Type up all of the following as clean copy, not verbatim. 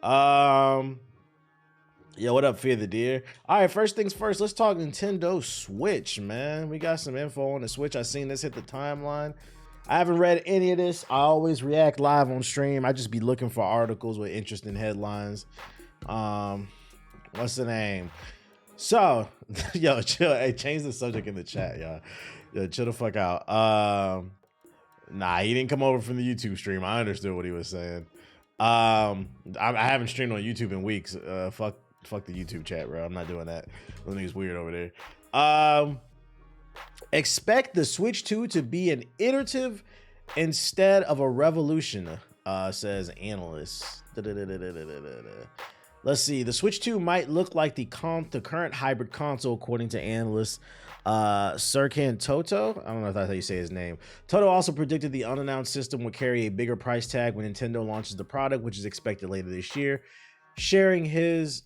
Yo, what up, Fear the Deer? All right, first things first, let's talk Nintendo Switch, man. We got some info on the Switch. I seen this hit the timeline. I haven't read any of this. I always react live on stream. I just be looking for articles with interesting headlines. What's the name? So, yo, chill. Hey, change the subject in the chat, y'all. Yo, chill the fuck out. Nah, he didn't come over from the YouTube stream. I understood what he was saying. I haven't streamed on YouTube in weeks. Fuck the YouTube chat, bro. I'm not doing that. Those niggas weird over there. Expect the Switch 2 to be an iterative instead of a revolution, says analysts. Let's see. The Switch 2 might look like the current hybrid console, according to analysts. Serkan Toto, I don't know if that's how you say his name. Toto also predicted the unannounced system would carry a bigger price tag when Nintendo launches the product, which is expected later this year. Sharing his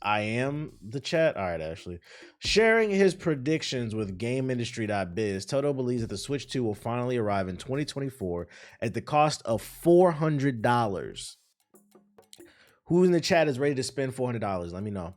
sharing his predictions with GameIndustry.biz, Toto believes that the Switch 2 will finally arrive in 2024 at the cost of $400. Who in the chat is ready to spend $400? Let me know.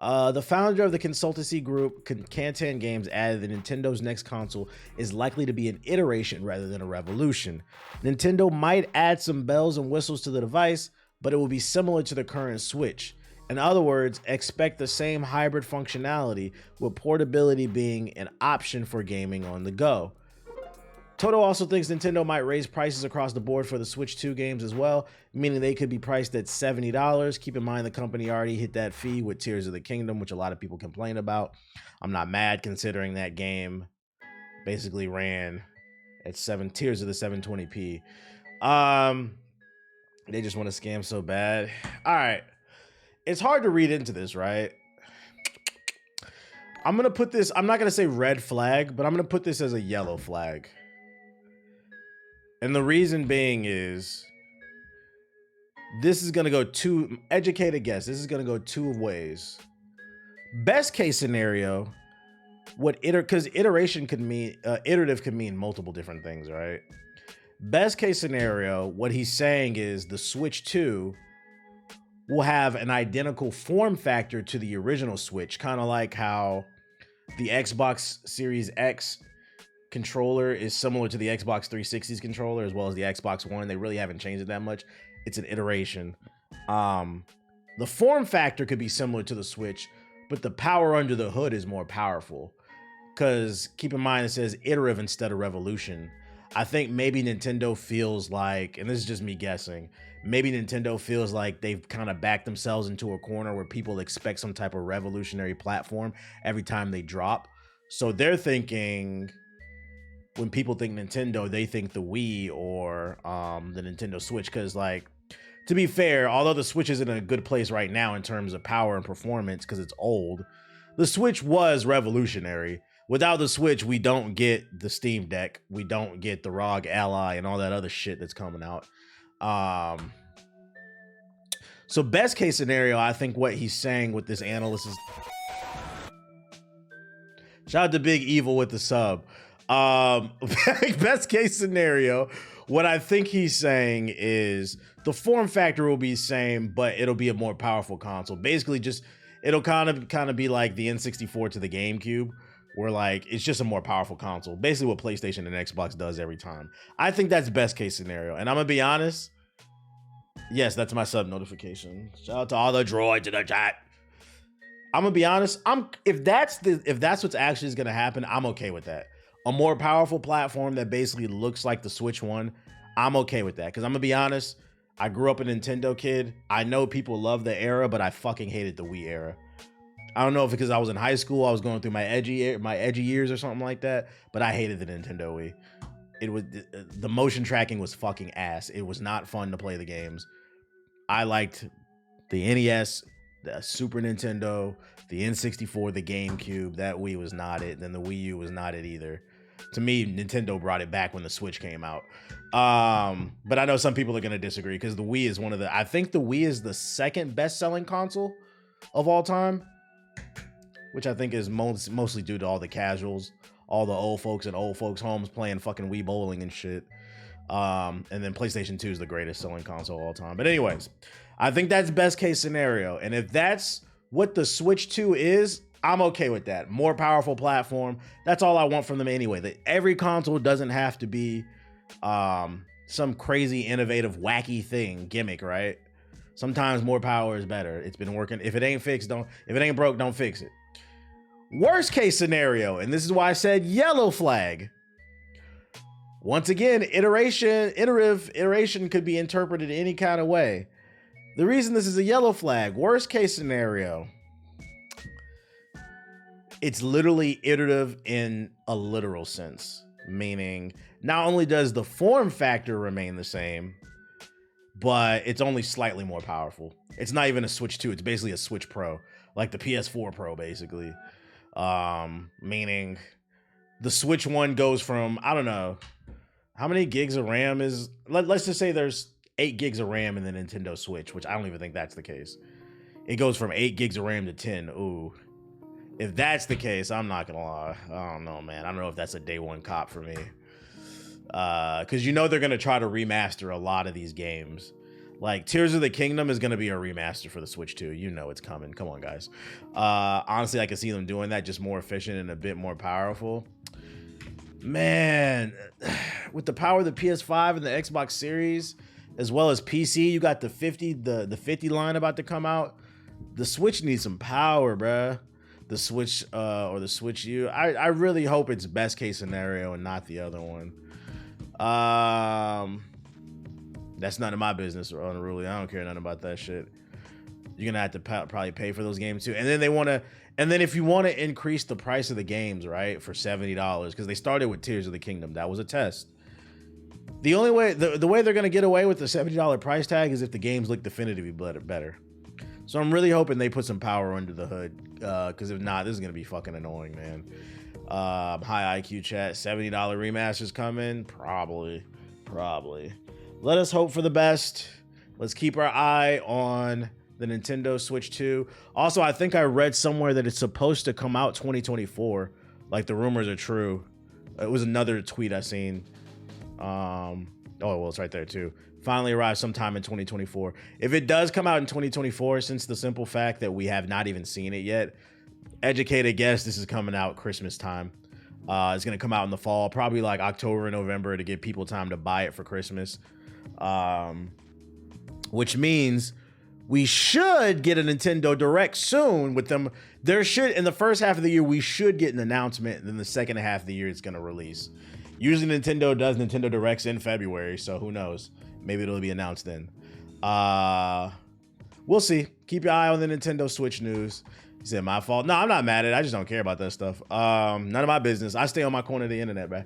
The founder of the consultancy group, Kantan Games, added that Nintendo's next console is likely to be an iteration rather than a revolution. Nintendo might add some bells and whistles to the device, but it will be similar to the current Switch. In other words, expect the same hybrid functionality, with portability being an option for gaming on the go. Toto also thinks Nintendo might raise prices across the board for the Switch 2 games as well, meaning they could be priced at $70. Keep in mind the company already hit that fee with Tears of the Kingdom, which a lot of people complain about. I'm not mad considering that game basically ran at Tears of the 720p. They just want to scam so bad. All right. It's hard to read into this, right? I'm going to put this, I'm not going to say red flag, but I'm going to put this as a yellow flag. And the reason being is this is going to go educated guess. This is going to go two ways. Best case scenario, because iteration could mean, iterative could mean multiple different things, right? Best case scenario, what he's saying is the Switch 2 will have an identical form factor to the original Switch, kind of like how the Xbox Series X controller is similar to the Xbox 360's controller, as well as the Xbox One. They really haven't changed it that much. It's an iteration. The form factor could be similar to the Switch, but the power under the hood is more powerful. Because keep in mind, it says iterative instead of revolution. I think maybe Nintendo feels like, and this is just me guessing, maybe Nintendo feels like they've kind of backed themselves into a corner where people expect some type of revolutionary platform every time they drop. So they're thinking, when people think Nintendo, they think the Wii or the Nintendo Switch. Because, like, to be fair, although the Switch is in a good place right now in terms of power and performance because it's old, the Switch was revolutionary. Without the Switch, we don't get the Steam Deck. We don't get the ROG Ally and all that other shit that's coming out. So best case scenario, I think what he's saying with this analyst is... Shout out to Big Evil with the sub. Best case scenario, what I think he's saying is the form factor will be the same, but it'll be a more powerful console. Basically, just it'll kind of be like the N64 to the GameCube, where like it's just a more powerful console. Basically what PlayStation and Xbox does every time. I think that's best case scenario. And I'm gonna be honest. Yes, that's my sub notification. Shout out to all the droids in the chat. I'm gonna be honest. If that's what's actually gonna happen, I'm okay with that. A more powerful platform that basically looks like the Switch One, I'm okay with that. Because I'm gonna be honest, I grew up a Nintendo kid. I know people love the era, but I fucking hated the Wii era. I don't know if because I was in high school, I was going through my edgy years or something like that, but I hated the Nintendo Wii. It was the motion tracking was fucking ass. It was not fun to play the games. I liked the NES, the Super Nintendo, the N64, the GameCube. That Wii was not it. Then the Wii U was not it either. To me, Nintendo brought it back when the Switch came out. But I know some people are going to disagree because the Wii is I think the Wii is the second best-selling console of all time, which I think is mostly due to all the casuals, all the old folks in old folks' homes playing fucking Wii bowling and shit. And then PlayStation 2 is the greatest selling console of all time. But anyways, I think that's best case scenario. And if that's what the Switch 2 is, I'm okay with that. More powerful platform. That's all I want from them anyway. That every console doesn't have to be some crazy, innovative, wacky gimmick, right? Sometimes more power is better. It's been working. If it ain't fixed, if it ain't broke, don't fix it. Worst case scenario, and this is why I said yellow flag. Once again, iterative iteration could be interpreted any kind of way. The reason this is a yellow flag, worst case scenario, it's literally iterative in a literal sense, meaning not only does the form factor remain the same, but it's only slightly more powerful. It's not even a Switch 2, it's basically a Switch Pro, like the PS4 Pro, basically. Meaning the Switch 1 goes from, I don't know, how many gigs of RAM is, let's just say there's 8 gigs of RAM in the Nintendo Switch, which I don't even think that's the case. It goes from 8 gigs of RAM to 10. Ooh. If that's the case, I'm not gonna lie. I don't know, man. I don't know if that's a day one cop for me. Because you know they're gonna try to remaster a lot of these games. Like Tears of the Kingdom is gonna be a remaster for the Switch 2. You know it's coming. Come on, guys. Honestly, I can see them doing that, just more efficient and a bit more powerful. Man, with the power of the PS5 and the Xbox Series, as well as PC, you got the 50 line about to come out. The Switch needs some power, bruh. The Switch or the Switch U. I really hope it's best case scenario and not the other one. That's none of my business, unruly. I don't care nothing about that shit. You're gonna have to probably pay for those games too. And then if you want to increase the price of the games, right, for $70, because they started with Tears of the Kingdom, that was a test. The only way, the way they're gonna get away with the $70 price tag is if the games look definitively better. So I'm really hoping they put some power under the hood, because if not, this is gonna be fucking annoying, man. High IQ chat, $70 remasters coming, probably. Let us hope for the best. Let's keep our eye on the Nintendo Switch 2. Also, I think I read somewhere that it's supposed to come out 2024. Like the rumors are true. It was another tweet I seen. Oh, well, it's right there too. Finally arrives sometime in 2024. If it does come out in 2024, since the simple fact that we have not even seen it yet, educated guess this is coming out Christmas time. It's gonna come out in the fall, probably like October and November, to give people time to buy it for Christmas. Which means we should get a Nintendo Direct soon with them. There should, in the first half of the year, we should get an announcement, and then the second half of the year it's gonna release. Usually Nintendo does Nintendo Directs in February, so who knows? Maybe it'll be announced then. We'll see. Keep your eye on the Nintendo Switch news. He said, my fault. No, I'm not mad at it. I just don't care about that stuff. None of my business. I stay on my corner of the internet, man.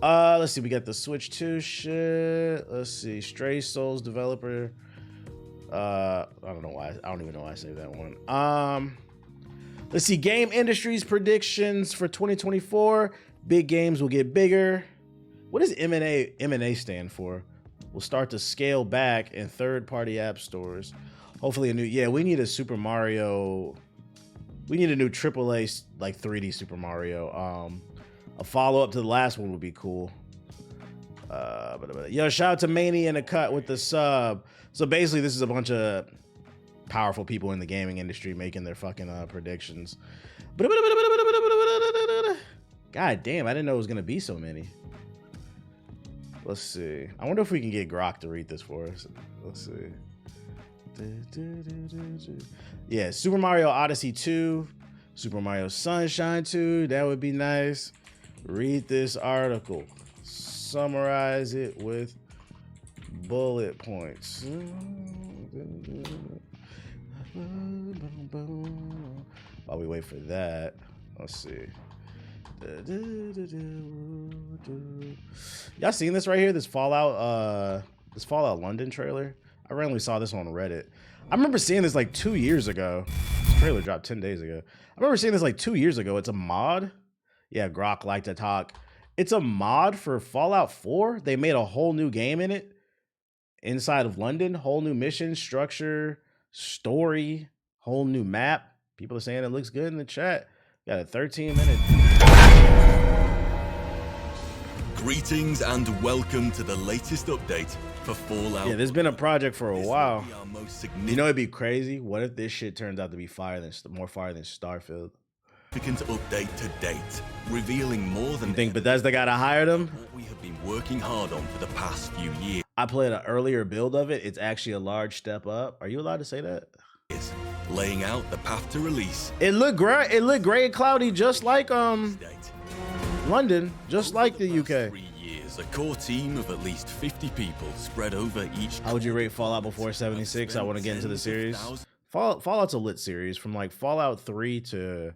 Let's see. We got the Switch 2 shit. Let's see. Stray Souls developer. I don't know why. I don't even know why I saved that one. Let's see. Game industry's predictions for 2024. Big games will get bigger. What does M&A stand for? We'll start to scale back in third-party app stores. Hopefully a new, we need a Super Mario. We need a new AAA like 3D Super Mario. A follow-up to the last one would be cool. Yo, shout out to Maney in the cut with the sub. So basically, this is a bunch of powerful people in the gaming industry making their fucking predictions. God damn, I didn't know it was gonna be so many. Let's see. I wonder if we can get Grok to read this for us. Let's see. Yeah, Super Mario Odyssey 2, Super Mario Sunshine 2. That would be nice. Read this article. Summarize it with bullet points. While we wait for that, let's see. Y'all seen this right here? This Fallout London trailer. I randomly saw this on Reddit. I remember seeing this like 2 years ago. This trailer dropped 10 days ago. I remember seeing this like 2 years ago. It's a mod. Yeah, Grok like to talk. It's a mod for Fallout 4. They made a whole new game in it. Inside of London, whole new mission structure, story, whole new map. People are saying it looks good in the chat. Got a 13-minute. Greetings and welcome to the latest update for Fallout. Yeah, there's been a project for a while. This will be our most You know, it'd be crazy. What if this shit turns out to be more fire than Starfield? significant update to date, revealing more than You think Bethesda gotta hire them? what we have been working hard on for the past few years. I played an earlier build of it. It's actually a large step up. Are you allowed to say that? Laying out the path to release. It looked great. It looked gray and cloudy, just like Date. London, just like the Past UK. 3 years, a core team of at least 50 people spread over each. How would you rate Fallout before 76? I want to get into the series. Fallout's a lit series. From like Fallout 3 to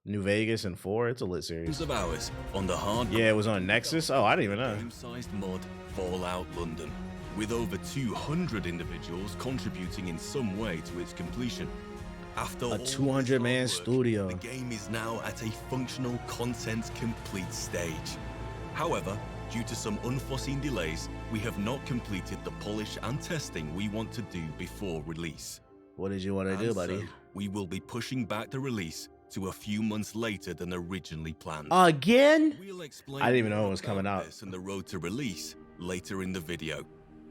New Vegas and 4, it's a lit series. Of hours on the hard. Yeah, it was on Nexus. Oh, I didn't even know. Game-sized mod Fallout London, with over 200 individuals contributing in some way to its completion. After A all 200-man this hard studio. work, the game is now at a functional content complete stage. However, due to some unforeseen delays, we have not completed the polish and testing we want to do before release. What did you want to do, And buddy? so, we will be pushing back the release to a few months later than originally planned. Again? We'll explain I didn't even know it more was coming about out. this and the road to release later in the video.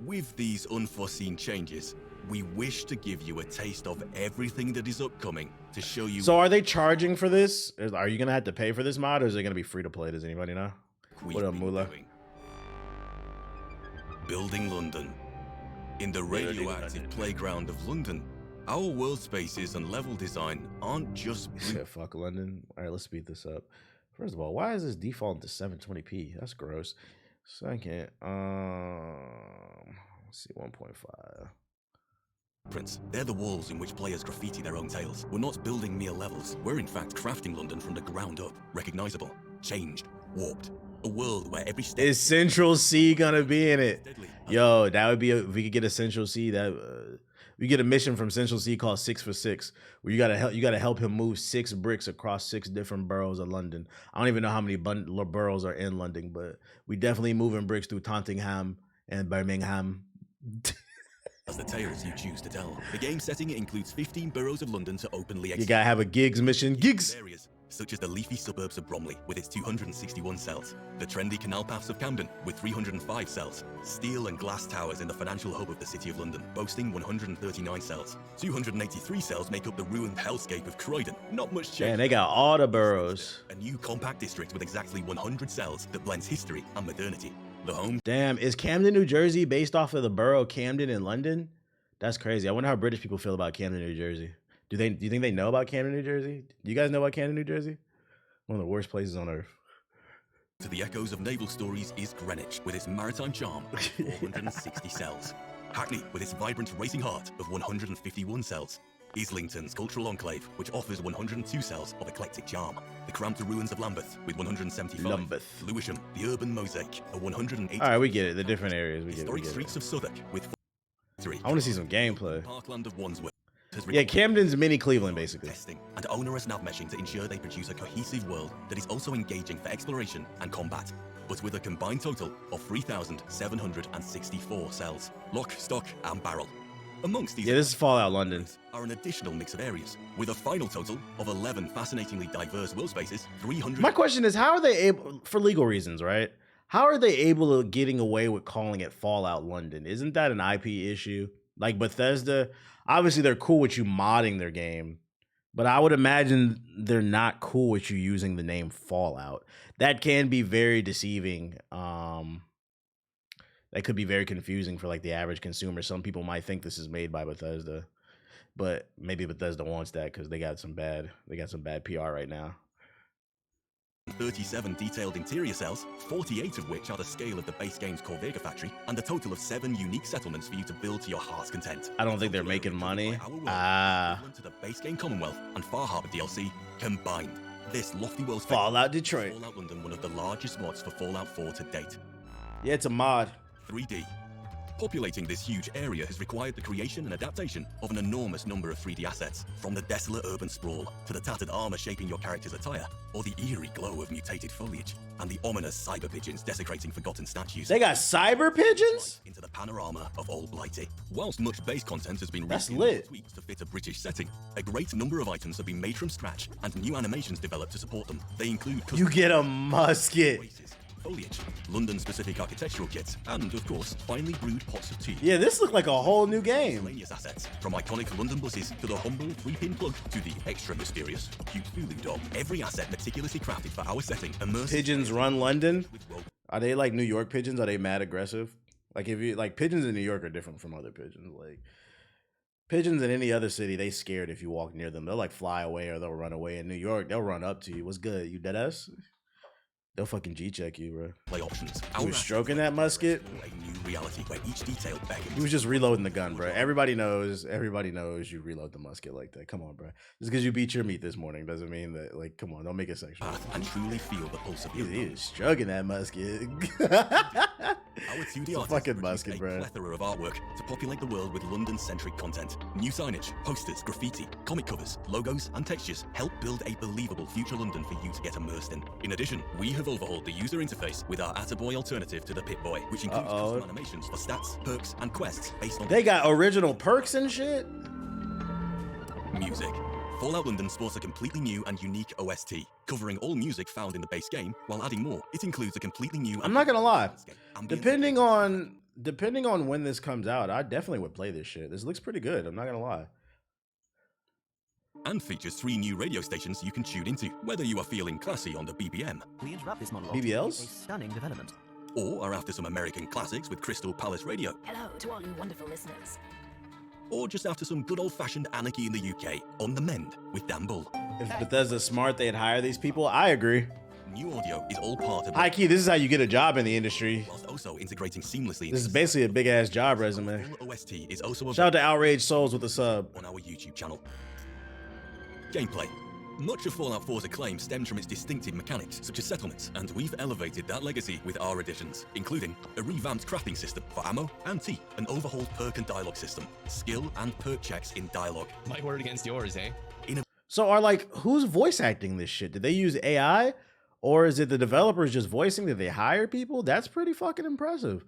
With these unforeseen changes, we wish to give you a taste of everything that is upcoming to show you. So are they charging for this? Are you gonna have to pay for this mod, or is it gonna be free to play? Does anybody know? we've What up, been Moolah? doing. Building London. In the radioactive London. playground of London, our world spaces and level design aren't just blue. Fuck London. All right, let's speed this up. First of all, why is this defaulting to 720p? That's gross. Second, let's see, 1.5. Prints. They're the walls in which players graffiti their own tales. We're not building mere levels. We're in fact crafting London from the ground up. Recognizable, changed, warped. A world where every step Is Central C gonna be in it? deadly. Yo, that would be if we could get a Central C. That we get a mission from Central C called 6 for 6, where you gotta help him move 6 bricks across 6 different boroughs of London. I don't even know how many boroughs are in London, but we definitely moving bricks through Tottenham and Birmingham. As the tales you choose to tell. The game setting includes 15 boroughs of London to openly You gotta have a gigs mission. Gigs. areas, such as the leafy suburbs of Bromley with its 261 cells, the trendy canal paths of Camden with 305 cells, steel and glass towers in the financial hub of the City of London, boasting 139 cells. 283 cells make up the ruined hellscape of Croydon. Not much change. Man, they got all the boroughs. A new compact district with exactly 100 cells that blends history and modernity. The home Damn, is Camden, New Jersey based off of the borough Camden in London? That's crazy. I wonder how British people feel about Camden, New Jersey. Do you think they know about Camden, New Jersey? Do you guys know about Camden, New Jersey? One of the worst places on earth. to the echoes of naval stories is Greenwich with its maritime charm of 460 cells. Hackney with its vibrant racing heart of 151 cells. Islington's cultural enclave, which offers 102 cells of eclectic charm. The cramped ruins of Lambeth with 175. Lambeth. Lewisham, the urban mosaic of 180. All right, we get it. The different areas. We get Historic it. streets of Southwark with 3. I want to see some gameplay. Parkland of Wandsworth. has Yeah, Camden's mini Cleveland, basically. testing and onerous nav meshing to ensure they produce a cohesive world that is also engaging for exploration and combat, but with a combined total of 3,764 cells, lock, stock, and barrel. Amongst these Yeah, this is Fallout London. are an additional mix of areas, with a final total of 11 fascinatingly diverse world spaces, 300. My question is, how are they able, for legal reasons, right? How are they able to getting away with calling it Fallout London? Isn't that an IP issue? Like Bethesda, obviously they're cool with you modding their game, but I would imagine they're not cool with you using the name Fallout. That can be very deceiving. That could be very confusing for like the average consumer. Some people might think this is made by Bethesda, but maybe Bethesda wants that because they got some bad PR right now. 37 detailed interior cells, 48 of which are the scale of the base game's core Vega factory, and a total of 7 unique settlements for you to build to your heart's content. I don't think they're making money. To the base game Commonwealth and Far Harbor DLC combined. This lofty world Fallout Detroit. Fallout London, one of the largest mods for Fallout 4 to date. Yeah, it's a mod. 3D. Populating this huge area has required the creation and adaptation of an enormous number of 3D assets, from the desolate urban sprawl to the tattered armor shaping your character's attire, or the eerie glow of mutated foliage, and the ominous cyber pigeons desecrating forgotten statues. They got cyber pigeons? Into the panorama of Old Blighty. Whilst much base content has been That's reskinned lit. and tweaked to fit a British setting, a great number of items have been made from scratch and new animations developed to support them. They include You get a musket. races, foliage, London-specific architectural kits, and, of course, finely brewed pots of tea. Yeah, this looked like a whole new game. Miscellaneous assets, from iconic London buses to the humble 3-pin plug to the extra mysterious cute Thulu dog. Every asset meticulously crafted for our setting. Pigeons run London? Are they like New York pigeons? Are they mad aggressive? Like if you like pigeons in New York are different from other pigeons. Like pigeons in any other city, they scared if you walk near them. They'll like fly away or they'll run away. In New York, they'll run up to you. What's good? You dead ass? They'll fucking G-check you, bro. Play options. He was stroking that musket. A new reality where each detail beckons. He was just reloading the gun, bro. Everybody knows you reload the musket like that. Come on, bro. Just because you beat your meat this morning doesn't mean that, like, come on, don't make it sexual. And truly feel the pulse of He is stroking that musket. Our 2D artists fucking musket, a bro. plethora of artwork to populate the world with London-centric content. New signage, posters, graffiti, comic covers, logos, and textures help build a believable future London for you to get immersed in. In addition, we have overhauled the user interface with our Attaboy alternative to the Pip-Boy, which includes custom animations for stats, perks, and quests based on... They got original perks and shit? Music. Fallout London sports a completely new and unique OST, covering all music found in the base game, while adding more. It includes a completely new... I'm not gonna lie. Depending on when this comes out, I definitely would play this shit. This looks pretty good. I'm not gonna lie. And features 3 new radio stations you can tune into, whether you are feeling classy on the BBM. We interrupt this monologue. BBLs? A stunning development. Or are after some American classics with Crystal Palace Radio. Hello to all you wonderful listeners. Or just after some good old-fashioned anarchy in the UK, On the Mend with Dan Bull. If Bethesda's smart, they'd hire these people. I agree. New audio is all part of... High key, this is how you get a job in the industry. Whilst also integrating seamlessly... This is basically a big-ass job resume. OST is also shout out to Outraged Souls with the sub. On our YouTube channel. Gameplay. Much of Fallout 4's acclaim stems from its distinctive mechanics, such as settlements, and we've elevated that legacy with our additions, including a revamped crafting system for ammo and tea, an overhauled perk and dialogue system, skill and perk checks in dialogue. My word against yours, eh? So are like, who's voice acting this shit? Did they use AI? Or is it the developers just voicing? Did they hire people? That's pretty fucking impressive.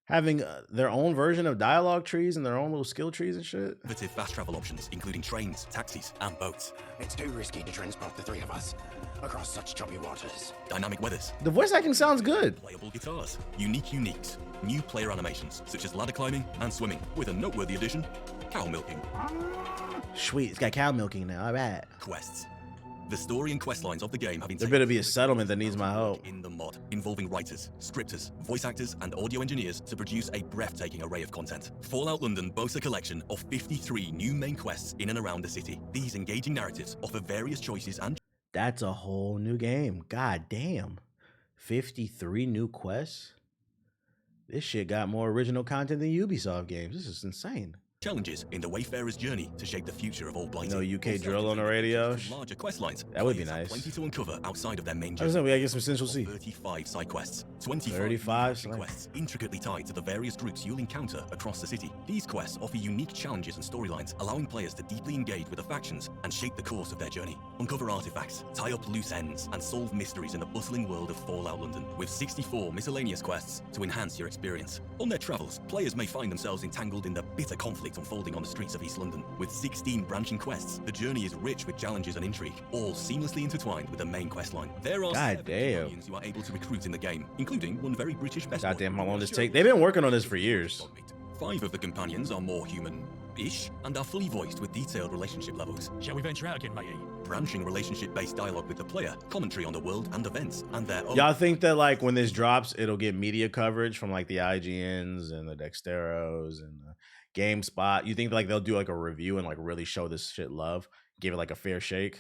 Having their own version of dialogue trees and their own little skill trees and shit. Innovative fast travel options, including trains, taxis, and boats. It's too risky to transport the 3 of us across such choppy waters. Dynamic weathers. The voice acting sounds good. Playable guitars. Unique uniques. New player animations, such as ladder climbing and swimming, with a noteworthy addition, cow milking. Sweet, it's got cow milking now, all right. Quests. The story and quest lines of the game have been... There better be a settlement that needs my help. ...in the mod, involving writers, scripters, voice actors, and audio engineers to produce a breathtaking array of content. Fallout London boasts a collection of 53 new main quests in and around the city. These engaging narratives offer various choices and... That's a whole new game. God damn. 53 new quests? This shit got more original content than Ubisoft games. This is insane. Challenges in the Wayfarer's journey to shape the future of all Blighty. No UK drill on the radio. Larger quest lines. That would be nice. Plenty to uncover outside of their main I journey. was we gotta get some Central C. 35 side quests. 25 35 quests intricately tied to the various groups you'll encounter across the city. These quests offer unique challenges and storylines, allowing players to deeply engage with the factions and shape the course of their journey. Uncover artifacts, tie up loose ends, and solve mysteries in the bustling world of Fallout London, with 64 miscellaneous quests to enhance your experience. On their travels, players may find themselves entangled in the bitter conflict unfolding on the streets of East London. With 16 branching quests, the journey is rich with challenges and intrigue, all seamlessly intertwined with the main quest line. There are 7 companions you are able to recruit in the game, including one very British best boy. Goddamn, how long this take? They've been working on this for years. 5 of the companions are more human-ish and are fully voiced with detailed relationship levels. Shall we venture out again, matey? Branching relationship-based dialogue with the player, commentary on the world and events, and their own... Y'all think that like when this drops, it'll get media coverage from like the IGNs and the Dexteros and the GameSpot? You think like they'll do like a review and like really show this shit love, give it like a fair shake?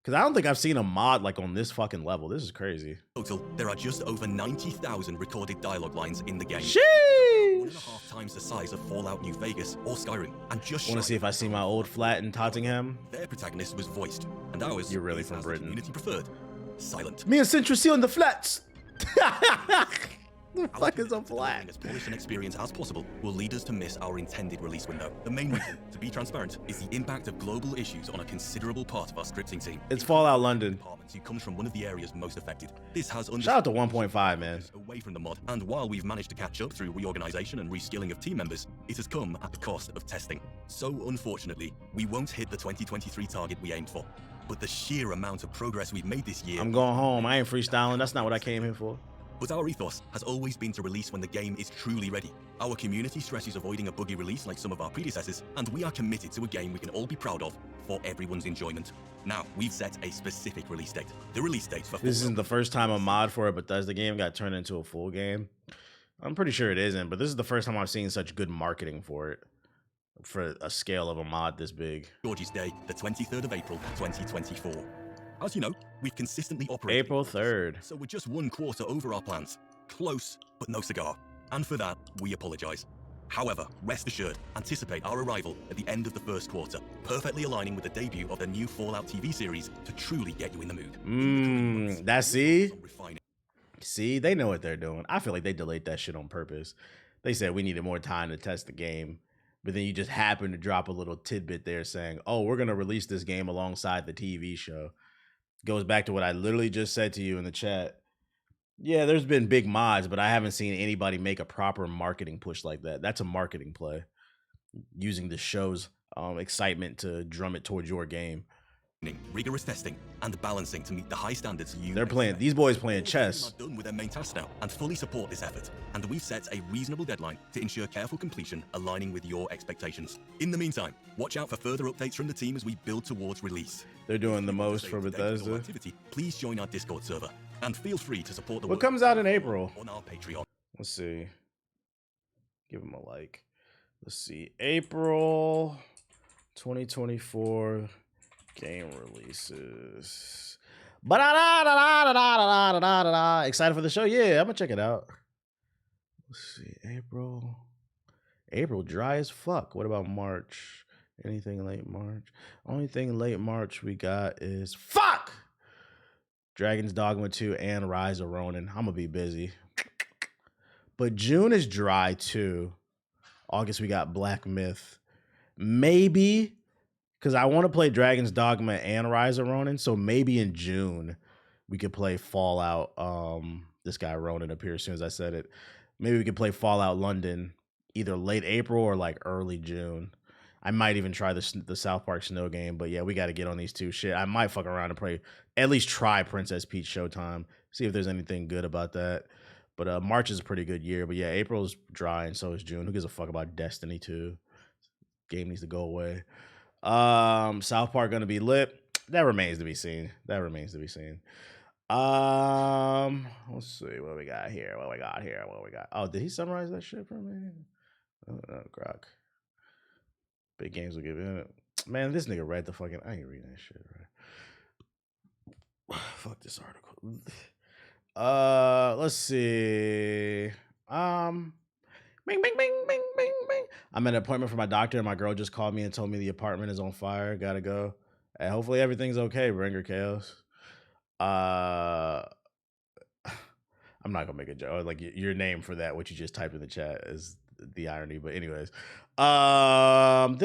Because I don't think I've seen a mod like on this fucking level. This is crazy. Total, there are just over 90,000 recorded dialogue lines in the game. Sheesh! 1.5 times the size of Fallout New Vegas or Skyrim, and just want to see if I see my old flat in Tottenham. Their protagonist was voiced, and ours... You're really from Britain. Community preferred. Silent. Me and Central C on the flats. The fuck is a flat? As polished an experience as possible will lead us to miss our intended release window. The main reason, to be transparent, is the impact of global issues on a considerable part of our scripting team. It's Fallout London. Who comes from one of the areas most affected. This has shout out to 1.5, man. Away from the mod, and while we've managed to catch up through reorganization and reskilling of team members, it has come at the cost of testing. So unfortunately, we won't hit the 2023 target we aimed for. But the sheer amount of progress we've made this year... I'm going home. I ain't freestyling. That's not what I came here for. But our ethos has always been to release when the game is truly ready. Our community stresses avoiding a buggy release like some of our predecessors, and we are committed to a game we can all be proud of for everyone's enjoyment. Now, we've set a specific release date. The release date for This isn't the first time a mod for a Bethesda game got turned into a full game. I'm pretty sure it isn't, but this is the first time I've seen such good marketing for it, for a scale of a mod this big. George's Day, the 23rd of April, 2024. As you know, we've consistently operated April 3rd. so we're just one quarter over our plans. Close, but no cigar. And for that, we apologize. However, rest assured, anticipate our arrival at the end of the first quarter, perfectly aligning with the debut of the new Fallout TV series to truly get you in the mood. That's see? See, they know what they're doing. I feel like they delayed that shit on purpose. They said we needed more time to test the game, but then you just happen to drop a little tidbit there saying, oh, we're going to release this game alongside the TV show. Goes back to what I literally just said to you in the chat. Yeah, there's been big mods, but I haven't seen anybody make a proper marketing push like that. That's a marketing play, using the show's excitement to drum it towards your game. Rigorous testing and balancing to meet the high standards you They're playing, these boys playing chess. Done with their main task now and fully support this effort, and we've set a reasonable deadline to ensure careful completion aligning with your expectations. In the meantime, watch out for further updates from the team as we build towards release. They're doing the most for Bethesda. Activity, please join our Discord server and feel free to support the What comes out in April? On our Patreon. Let's see. Give them a like. Let's see. April 2024 game releases. Excited for the show? Yeah, I'm gonna check it out. Let's see. April dry as fuck. What about March? Anything late March? Only thing late March we got is fuck! Dragon's Dogma 2 and Rise of Ronin. I'm gonna be busy. But June is dry too. August we got Black Myth. Maybe, because I want to play Dragon's Dogma and Rise of Ronin, so maybe in June we could play Fallout. This guy Ronin appeared as soon as I said it. Maybe we could play Fallout London either late April or like early June. I might even try the South Park Snow game, but yeah, we got to get on these two. Shit, I might fuck around and play, at least try Princess Peach Showtime, see if there's anything good about that. But March is a pretty good year. But yeah, April's dry and so is June. Who gives a fuck about Destiny 2? Game needs to go away. South Park gonna be lit. That remains to be seen. Let's see what we got here. Oh, did he summarize that shit for me? Oh, Grok. Big games will give it. Man, this nigga read the fucking. I ain't reading that shit, right? Fuck this article. Let's see. Bing, bing, bing, bing, bing, bing. I'm at an appointment for my doctor, and my girl just called me and told me the apartment is on fire. Gotta go. And hopefully everything's okay, Bringer Chaos. I'm not gonna make a joke. Like your name for that, what you just typed in the chat, is the irony. But anyways, let's